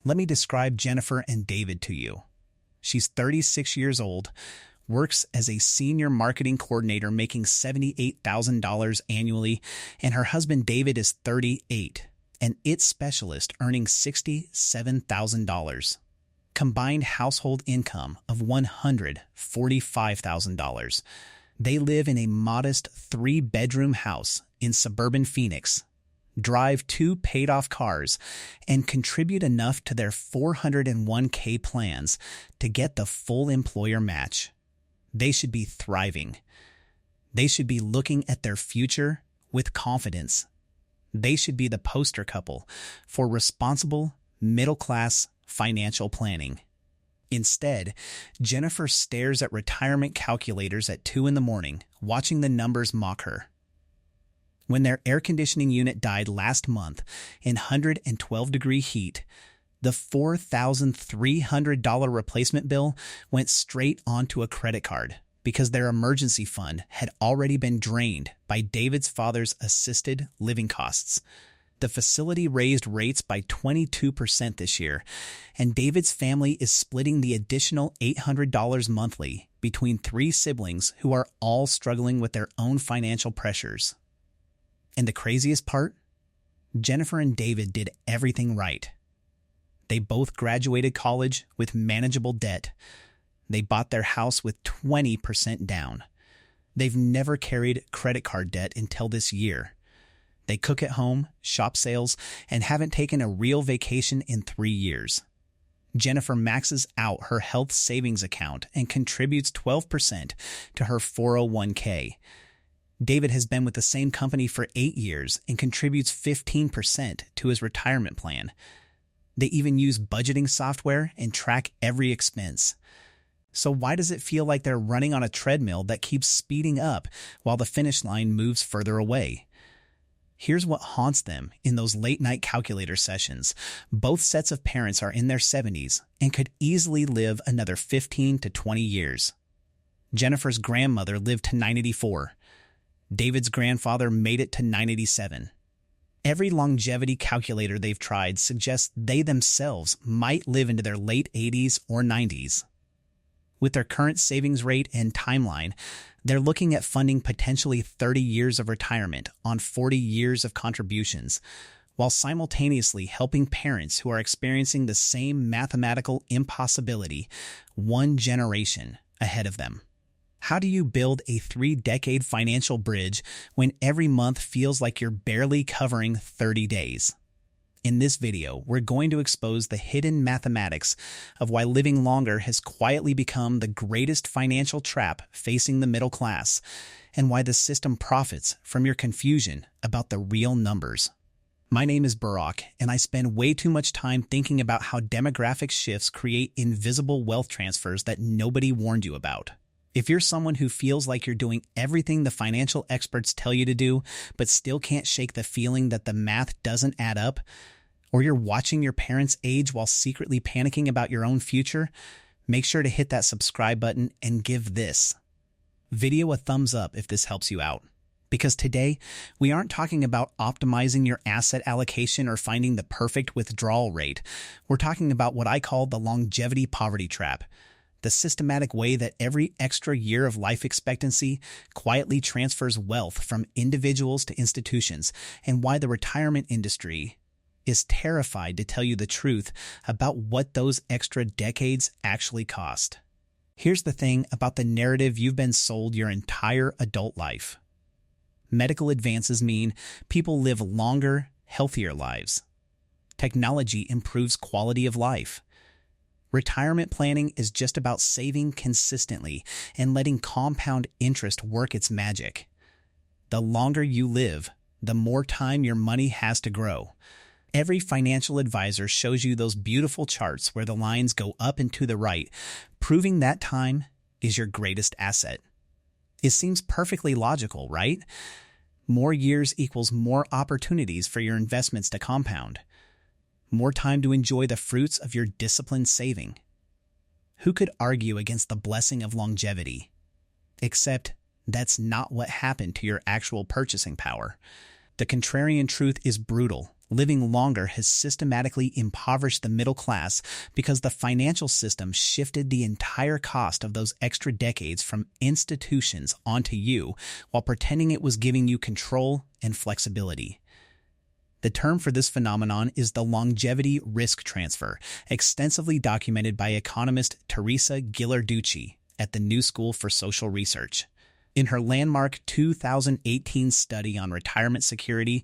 Let me describe Jennifer and David to you. She's 36 years old, works as a senior marketing coordinator making $78,000 annually, and her husband David is 38, an IT specialist earning $67,000. Combined household income of $145,000. They live in a modest 3-bedroom house in suburban Phoenix, drive 2 paid-off cars, and contribute enough to their 401k plans to get the full employer match. They should be thriving. They should be looking at their future with confidence. They should be the poster couple for responsible, middle-class financial planning. Instead, Jennifer stares at retirement calculators at 2 in the morning, watching the numbers mock her. When their air conditioning unit died last month in 112-degree heat, the $4,300 replacement bill went straight onto a credit card because their emergency fund had already been drained by David's father's assisted living costs. The facility raised rates by 22% this year, and David's family is splitting the additional $800 monthly between 3 siblings who are all struggling with their own financial pressures. And the craziest part? Jennifer and David did everything right. They both graduated college with manageable debt. They bought their house with 20% down. They've never carried credit card debt until this year. They cook at home, shop sales, and haven't taken a real vacation in 3 years. Jennifer maxes out her health savings account and contributes 12% to her 401k. David has been with the same company for 8 years and contributes 15% to his retirement plan. They even use budgeting software and track every expense. So why does it feel like they're running on a treadmill that keeps speeding up while the finish line moves further away? Here's what haunts them in those late-night calculator sessions. Both sets of parents are in their 70s and could easily live another 15 to 20 years. Jennifer's grandmother lived to 984. David's grandfather made it to 987. Every longevity calculator they've tried suggests they themselves might live into their late 80s or 90s. With their current savings rate and timeline, they're looking at funding potentially 30 years of retirement on 40 years of contributions, while simultaneously helping parents who are experiencing the same mathematical impossibility 1 generation ahead of them. How do you build a 3-decade financial bridge when every month feels like you're barely covering 30 days? In this video, we're going to expose the hidden mathematics of why living longer has quietly become the greatest financial trap facing the middle class, and why the system profits from your confusion about the real numbers. My name is Barack, and I spend way too much time thinking about how demographic shifts create invisible wealth transfers that nobody warned you about. If you're someone who feels like you're doing everything the financial experts tell you to do, but still can't shake the feeling that the math doesn't add up, or you're watching your parents age while secretly panicking about your own future, make sure to hit that subscribe button and give this video a thumbs up if this helps you out. Because today, we aren't talking about optimizing your asset allocation or finding the perfect withdrawal rate. We're talking about what I call the longevity poverty trap, the systematic way that every extra year of life expectancy quietly transfers wealth from individuals to institutions, and why the retirement industry is terrified to tell you the truth about what those extra decades actually cost. Here's the thing about the narrative you've been sold your entire adult life. Medical advances mean people live longer, healthier lives. Technology improves quality of life. Retirement planning is just about saving consistently and letting compound interest work its magic. The longer you live, the more time your money has to grow. Every financial advisor shows you those beautiful charts where the lines go up and to the right, proving that time is your greatest asset. It seems perfectly logical, right? More years equals more opportunities for your investments to compound. More time to enjoy the fruits of your disciplined saving. Who could argue against the blessing of longevity? Except that's not what happened to your actual purchasing power. The contrarian truth is brutal, Living longer has systematically impoverished the middle class because the financial system shifted the entire cost of those extra decades from institutions onto you while pretending it was giving you control and flexibility. The term for this phenomenon is the longevity risk transfer, extensively documented by economist Teresa Ghilarducci at the New School for Social Research. In her landmark 2018 study on retirement security,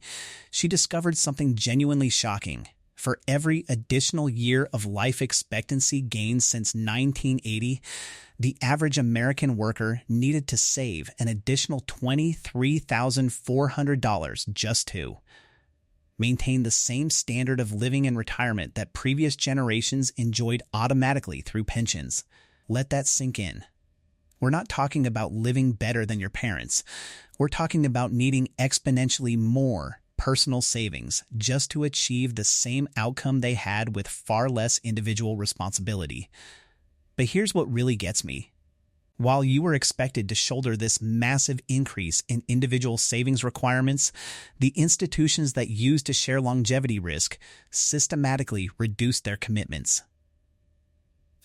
she discovered something genuinely shocking. For every additional year of life expectancy gained since 1980, the average American worker needed to save an additional $23,400 just to maintain the same standard of living in retirement that previous generations enjoyed automatically through pensions. Let that sink in. We're not talking about living better than your parents. We're talking about needing exponentially more personal savings just to achieve the same outcome they had with far less individual responsibility. But here's what really gets me. While you were expected to shoulder this massive increase in individual savings requirements, the institutions that used to share longevity risk systematically reduced their commitments.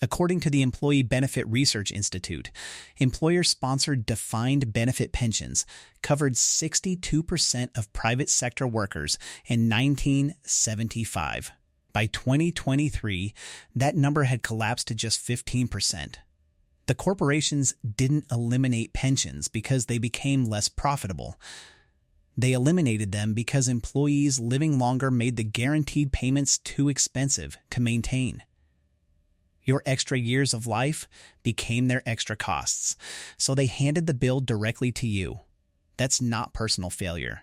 According to the Employee Benefit Research Institute, employer-sponsored defined benefit pensions covered 62% of private sector workers in 1975. By 2023, that number had collapsed to just 15%. The corporations didn't eliminate pensions because they became less profitable. They eliminated them because employees living longer made the guaranteed payments too expensive to maintain. Your extra years of life became their extra costs, so they handed the bill directly to you. That's not personal failure.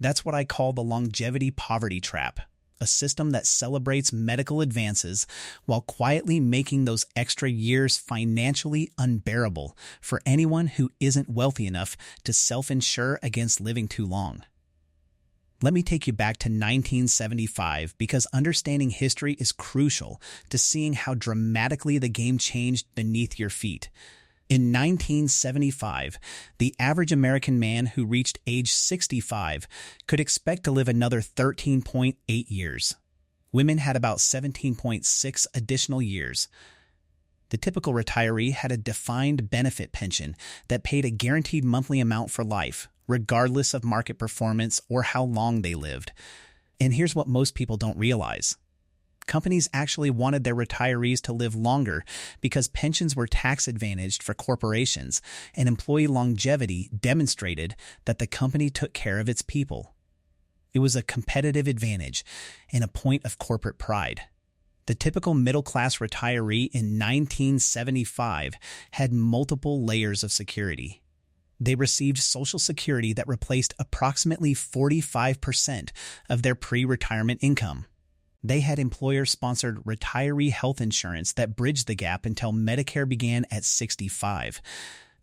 That's what I call the longevity poverty trap, a system that celebrates medical advances while quietly making those extra years financially unbearable for anyone who isn't wealthy enough to self-insure against living too long. Let me take you back to 1975 because understanding history is crucial to seeing how dramatically the game changed beneath your feet. In 1975, the average American man who reached age 65 could expect to live another 13.8 years. Women had about 17.6 additional years. The typical retiree had a defined benefit pension that paid a guaranteed monthly amount for life, regardless of market performance or how long they lived. And here's what most people don't realize. Companies actually wanted their retirees to live longer because pensions were tax-advantaged for corporations, and employee longevity demonstrated that the company took care of its people. It was a competitive advantage and a point of corporate pride. The typical middle-class retiree in 1975 had multiple layers of security. They received Social Security that replaced approximately 45% of their pre-retirement income. They had employer-sponsored retiree health insurance that bridged the gap until Medicare began at 65.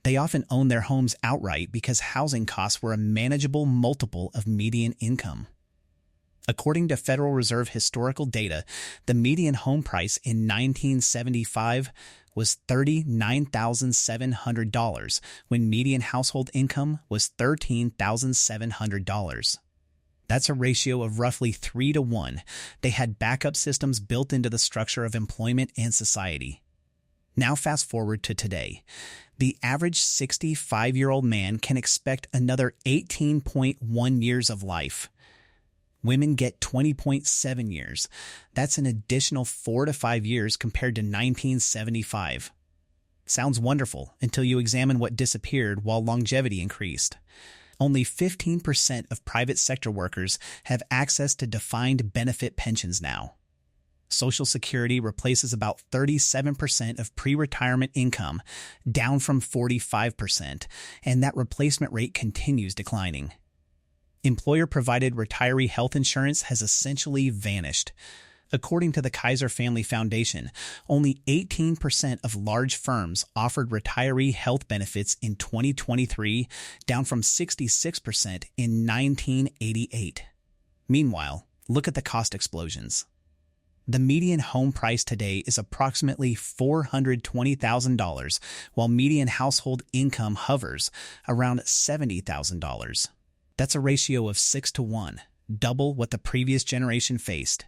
They often owned their homes outright because housing costs were a manageable multiple of median income. According to Federal Reserve historical data, the median home price in 1975 was $39,700 when median household income was $13,700. That's a ratio of roughly 3 to 1. They had backup systems built into the structure of employment and society. Now fast forward to today. The average 65-year-old man can expect another 18.1 years of life. Women get 20.7 years. That's an additional 4 to 5 years compared to 1975. Sounds wonderful until you examine what disappeared while longevity increased. Only 15% of private sector workers have access to defined benefit pensions now. Social Security replaces about 37% of pre-retirement income, down from 45%, and that replacement rate continues declining. Employer-provided retiree health insurance has essentially vanished. According to the Kaiser Family Foundation, only 18% of large firms offered retiree health benefits in 2023, down from 66% in 1988. Meanwhile, look at the cost explosions. The median home price today is approximately $420,000, while median household income hovers around $70,000. That's a ratio of 6 to 1. double what the previous generation faced.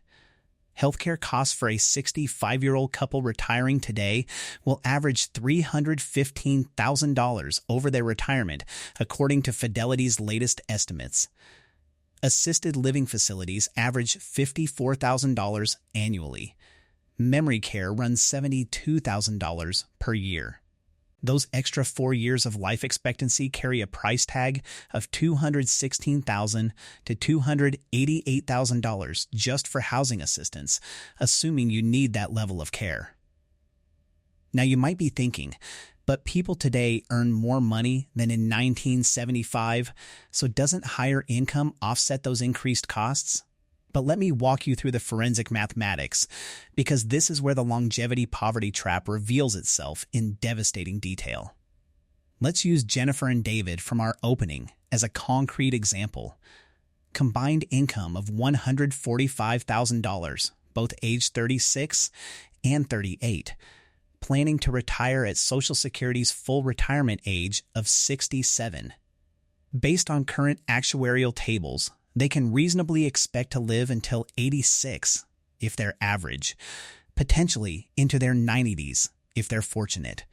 Healthcare costs for a 65-year-old couple retiring today will average $315,000 over their retirement, according to Fidelity's latest estimates. Assisted living facilities average $54,000 annually. Memory care runs $72,000 per year. Those extra 4 years of life expectancy carry a price tag of $216,000 to $288,000 just for housing assistance, assuming you need that level of care. Now you might be thinking, but people today earn more money than in 1975, so doesn't higher income offset those increased costs? But let me walk you through the forensic mathematics, because this is where the longevity poverty trap reveals itself in devastating detail. Let's use Jennifer and David from our opening as a concrete example. Combined income of $145,000, both age 36 and 38, planning to retire at Social Security's full retirement age of 67. Based on current actuarial tables, they can reasonably expect to live until 86 if they're average, potentially into their 90s if they're fortunate.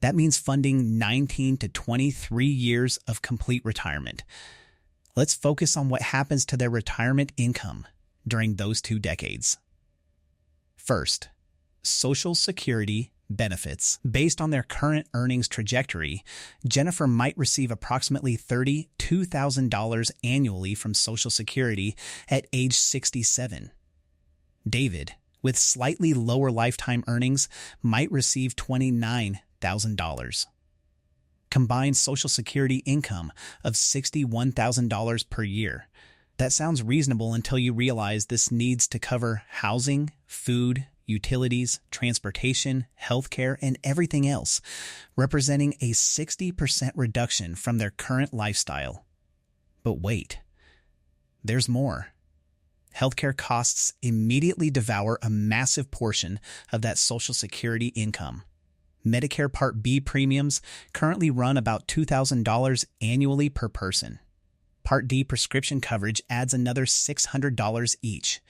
That means funding 19 to 23 years of complete retirement. Let's focus on what happens to their retirement income during those 2 decades. First, Social Security benefits. Based on their current earnings trajectory, Jennifer might receive approximately $32,000 annually from Social Security at age 67. David, with slightly lower lifetime earnings, might receive $29,000. Combined Social Security income of $61,000 per year. That sounds reasonable until you realize this needs to cover housing, food, utilities, transportation, healthcare, and everything else, representing a 60% reduction from their current lifestyle. But wait, there's more. Healthcare costs immediately devour a massive portion of that Social Security income. Medicare Part B premiums currently run about $2,000 annually per person. Part D prescription coverage adds another $600 each.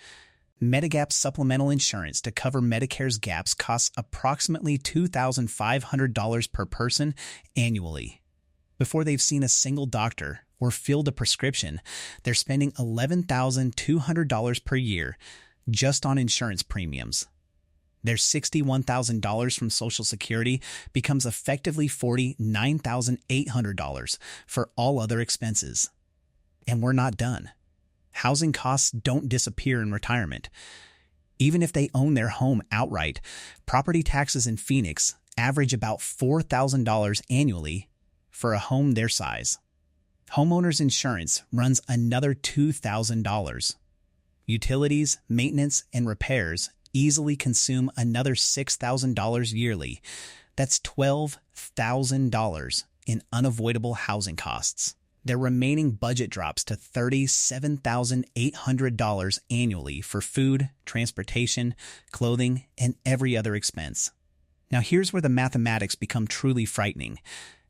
Medigap supplemental insurance to cover Medicare's gaps costs approximately $2,500 per person annually. Before they've seen a single doctor or filled a prescription, they're spending $11,200 per year just on insurance premiums. Their $61,000 from Social Security becomes effectively $49,800 for all other expenses. And we're not done. Housing costs don't disappear in retirement. Even if they own their home outright, property taxes in Phoenix average about $4,000 annually for a home their size. Homeowners insurance runs another $2,000. Utilities, maintenance, and repairs easily consume another $6,000 yearly. That's $12,000 in unavoidable housing costs. Their remaining budget drops to $37,800 annually for food, transportation, clothing, and every other expense. Now here's where the mathematics become truly frightening.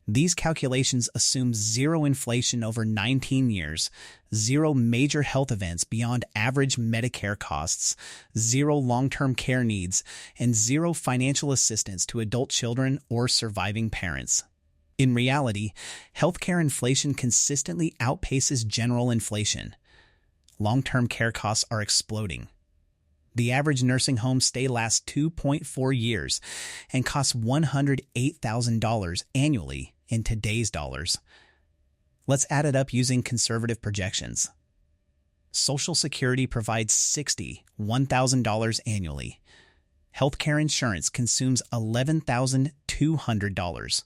These calculations assume zero inflation over 19 years, zero major health events beyond average Medicare costs, zero long-term care needs, and zero financial assistance to adult children or surviving parents. In reality, healthcare inflation consistently outpaces general inflation. Long-term care costs are exploding. The average nursing home stay lasts 2.4 years and costs $108,000 annually in today's dollars. Let's add it up using conservative projections. Social Security provides $61,000 annually. Healthcare insurance consumes $11,200.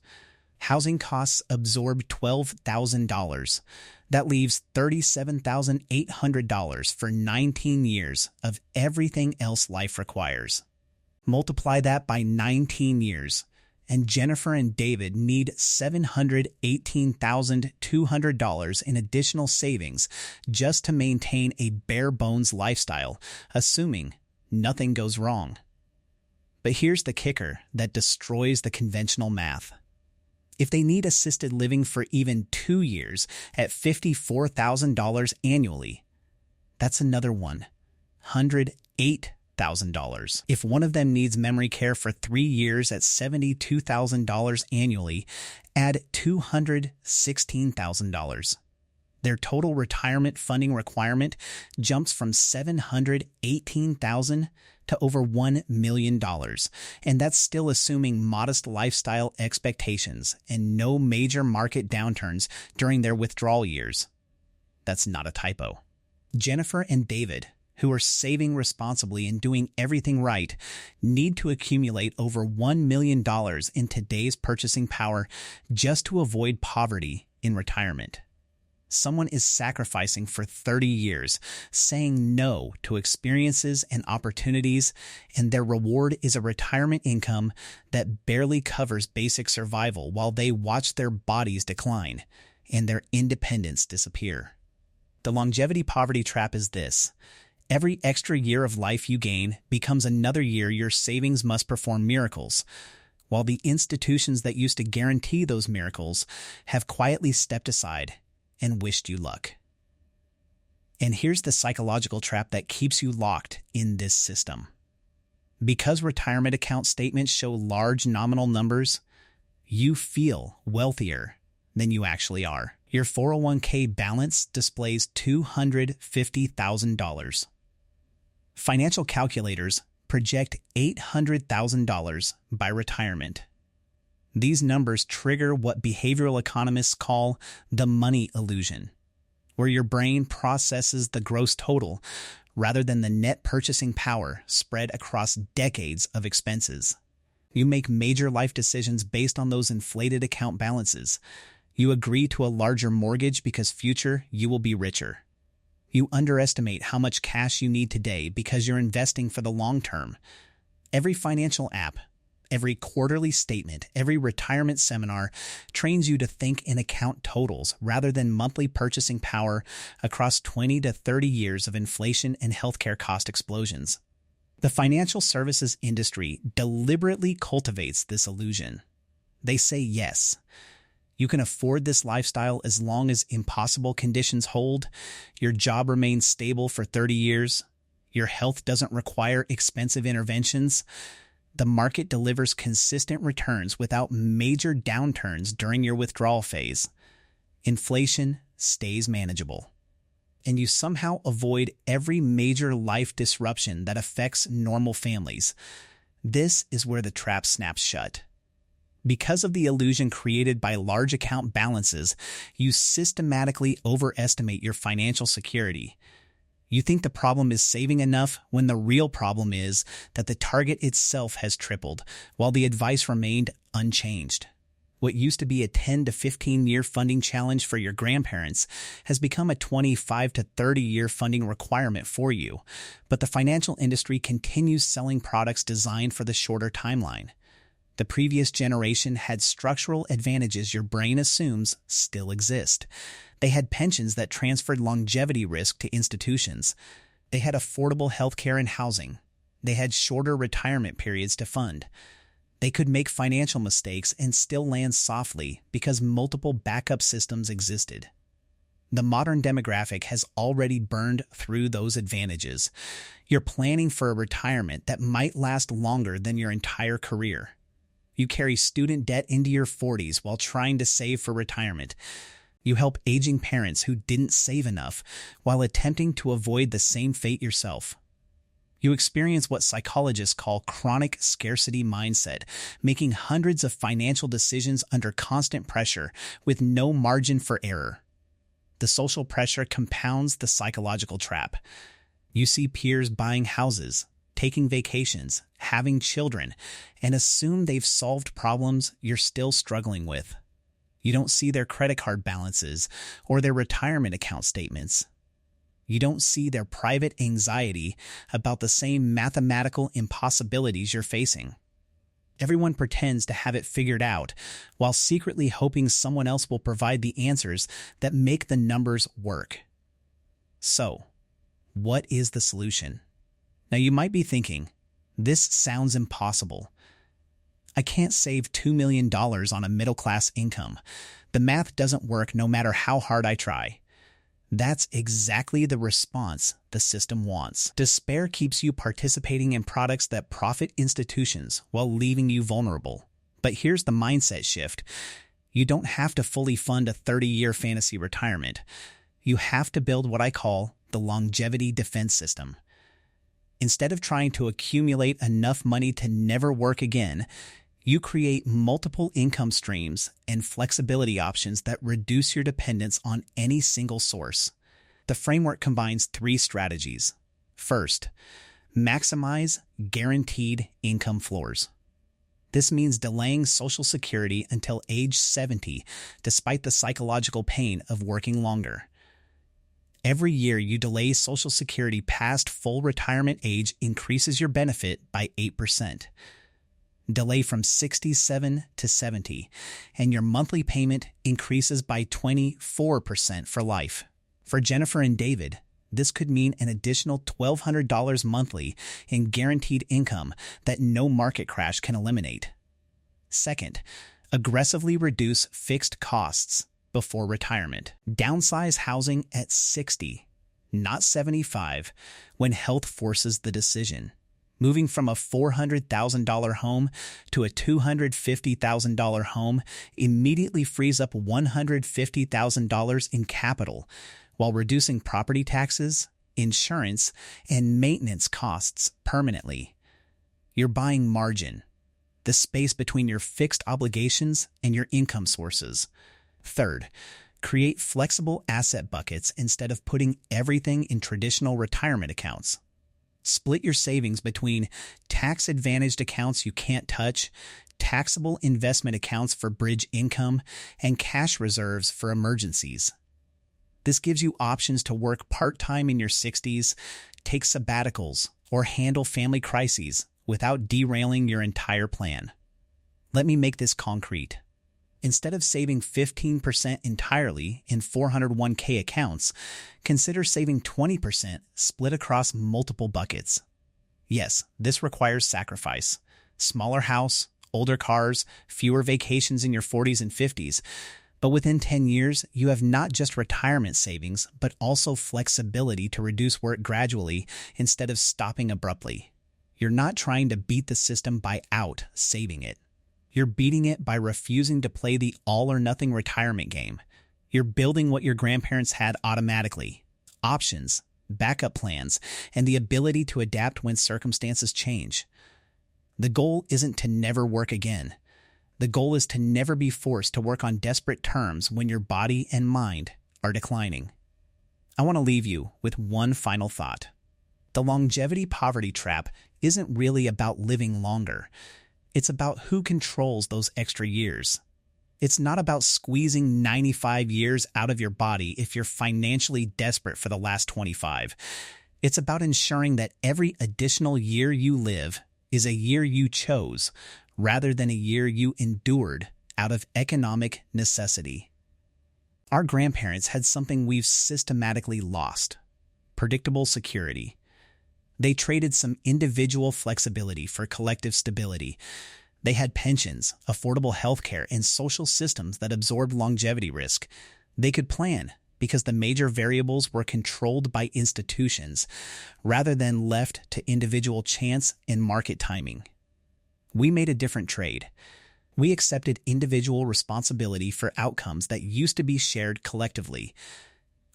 Housing costs absorb $12,000. That leaves $37,800 for 19 years of everything else life requires. Multiply that by 19 years, and Jennifer and David need $718,200 in additional savings just to maintain a bare-bones lifestyle, assuming nothing goes wrong. But here's the kicker that destroys the conventional math. If they need assisted living for even 2 years at $54,000 annually, That's another $108,000. If one of them needs memory care for 3 years at $72,000 annually, add $216,000. Their total retirement funding requirement jumps from $718,000 to over $1 million, and that's still assuming modest lifestyle expectations and no major market downturns during their withdrawal years. That's not a typo. Jennifer and David, who are saving responsibly and doing everything right, need to accumulate over $1 million in today's purchasing power just to avoid poverty in retirement. Someone is sacrificing for 30 years, saying no to experiences and opportunities, and their reward is a retirement income that barely covers basic survival while they watch their bodies decline and their independence disappear. The longevity poverty trap is this: every extra year of life you gain becomes another year your savings must perform miracles, while the institutions that used to guarantee those miracles have quietly stepped aside and wished you luck. And here's the psychological trap that keeps you locked in this system. Because retirement account statements show large nominal numbers, you feel wealthier than you actually are. Your 401k balance displays $250,000. Financial calculators project $800,000 by retirement. These numbers trigger what behavioral economists call the money illusion, where your brain processes the gross total rather than the net purchasing power spread across decades of expenses. You make major life decisions based on those inflated account balances. You agree to a larger mortgage because future you will be richer. You underestimate how much cash you need today because you're investing for the long term. Every financial app, every quarterly statement, every retirement seminar trains you to think in account totals rather than monthly purchasing power across 20 to 30 years of inflation and healthcare cost explosions. The financial services industry deliberately cultivates this illusion. They say yes, you can afford this lifestyle as long as impossible conditions hold, your job remains stable for 30 years, your health doesn't require expensive interventions. The market delivers consistent returns without major downturns during your withdrawal phase. Inflation stays manageable. And you somehow avoid every major life disruption that affects normal families. This is where the trap snaps shut. Because of the illusion created by large account balances, you systematically overestimate your financial security. You think the problem is saving enough when the real problem is that the target itself has tripled while the advice remained unchanged. What used to be a 10 to 15 year funding challenge for your grandparents has become a 25 to 30 year funding requirement for you, but the financial industry continues selling products designed for the shorter timeline. The previous generation had structural advantages your brain assumes still exist. They had pensions that transferred longevity risk to institutions. They had affordable healthcare and housing. They had shorter retirement periods to fund. They could make financial mistakes and still land softly because multiple backup systems existed. The modern demographic has already burned through those advantages. You're planning for a retirement that might last longer than your entire career. You carry student debt into your 40s while trying to save for retirement. You help aging parents who didn't save enough while attempting to avoid the same fate yourself. You experience what psychologists call chronic scarcity mindset, making hundreds of financial decisions under constant pressure with no margin for error. The social pressure compounds the psychological trap. You see peers buying houses, taking vacations, having children, and assume they've solved problems you're still struggling with. You don't see their credit card balances or their retirement account statements. You don't see their private anxiety about the same mathematical impossibilities you're facing. Everyone pretends to have it figured out while secretly hoping someone else will provide the answers that make the numbers work. So, what is the solution? Now you might be thinking, this sounds impossible. I can't save $2 million on a middle-class income. The math doesn't work no matter how hard I try. That's exactly the response the system wants. Despair keeps you participating in products that profit institutions while leaving you vulnerable. But here's the mindset shift. You don't have to fully fund a 30-year fantasy retirement. You have to build what I call the longevity defense system. Instead of trying to accumulate enough money to never work again, you create multiple income streams and flexibility options that reduce your dependence on any single source. The framework combines 3 strategies. First, maximize guaranteed income floors. This means delaying Social Security until age 70, despite the psychological pain of working longer. Every year you delay Social Security past full retirement age increases your benefit by 8%. Delay from 67 to 70, and your monthly payment increases by 24% for life. For Jennifer and David, this could mean an additional $1,200 monthly in guaranteed income that no market crash can eliminate. Second, aggressively reduce fixed costs before retirement. Downsize housing at 60, not 75, when health forces the decision. Moving from a $400,000 home to a $250,000 home immediately frees up $150,000 in capital, while reducing property taxes, insurance, and maintenance costs permanently. You're buying margin, the space between your fixed obligations and your income sources. Third, create flexible asset buckets instead of putting everything in traditional retirement accounts. Split your savings between tax-advantaged accounts you can't touch, taxable investment accounts for bridge income, and cash reserves for emergencies. This gives you options to work part-time in your 60s, take sabbaticals, or handle family crises without derailing your entire plan. Let me make this concrete. Instead of saving 15% entirely in 401k accounts, consider saving 20% split across multiple buckets. Yes, this requires sacrifice. Smaller house, older cars, fewer vacations in your 40s and 50s. But within 10 years, you have not just retirement savings, but also flexibility to reduce work gradually instead of stopping abruptly. You're not trying to beat the system by out-saving it. You're beating it by refusing to play the all-or-nothing retirement game. You're building what your grandparents had automatically: options, backup plans, and the ability to adapt when circumstances change. The goal isn't to never work again. The goal is to never be forced to work on desperate terms when your body and mind are declining. I want to leave you with one final thought. The longevity poverty trap isn't really about living longer. It's about who controls those extra years. It's not about squeezing 95 years out of your body if you're financially desperate for the last 25. It's about ensuring that every additional year you live is a year you chose, rather than a year you endured out of economic necessity. Our grandparents had something we've systematically lost: predictable security. They traded some individual flexibility for collective stability. They had pensions, affordable healthcare, and social systems that absorbed longevity risk. They could plan because the major variables were controlled by institutions rather than left to individual chance and market timing. We made a different trade. We accepted individual responsibility for outcomes that used to be shared collectively.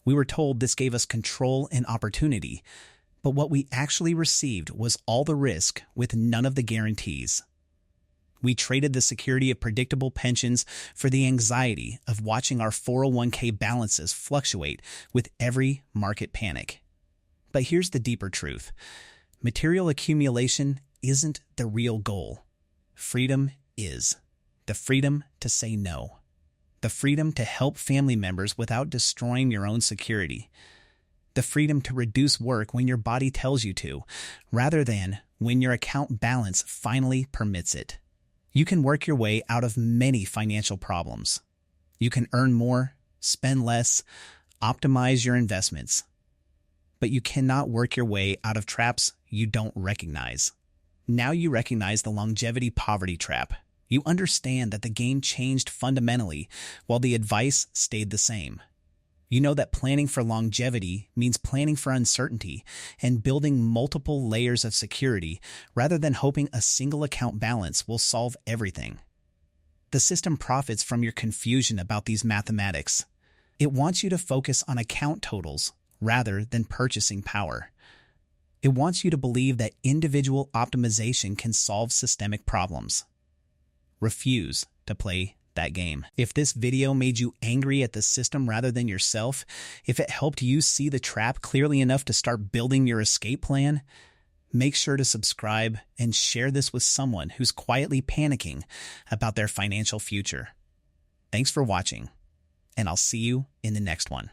We were told this gave us control and opportunity, but what we actually received was all the risk with none of the guarantees. We traded the security of predictable pensions for the anxiety of watching our 401k balances fluctuate with every market panic. But here's the deeper truth. Material accumulation isn't the real goal. Freedom is. The freedom to say no. The freedom to help family members without destroying your own security. The freedom to reduce work when your body tells you to, rather than when your account balance finally permits it. You can work your way out of many financial problems. You can earn more, spend less, optimize your investments. But you cannot work your way out of traps you don't recognize. Now you recognize the longevity poverty trap. You understand that the game changed fundamentally while the advice stayed the same. You know that planning for longevity means planning for uncertainty and building multiple layers of security rather than hoping a single account balance will solve everything. The system profits from your confusion about these mathematics. It wants you to focus on account totals rather than purchasing power. It wants you to believe that individual optimization can solve systemic problems. Refuse to play that game. If this video made you angry at the system rather than yourself, if it helped you see the trap clearly enough to start building your escape plan, make sure to subscribe and share this with someone who's quietly panicking about their financial future. Thanks for watching, and I'll see you in the next one.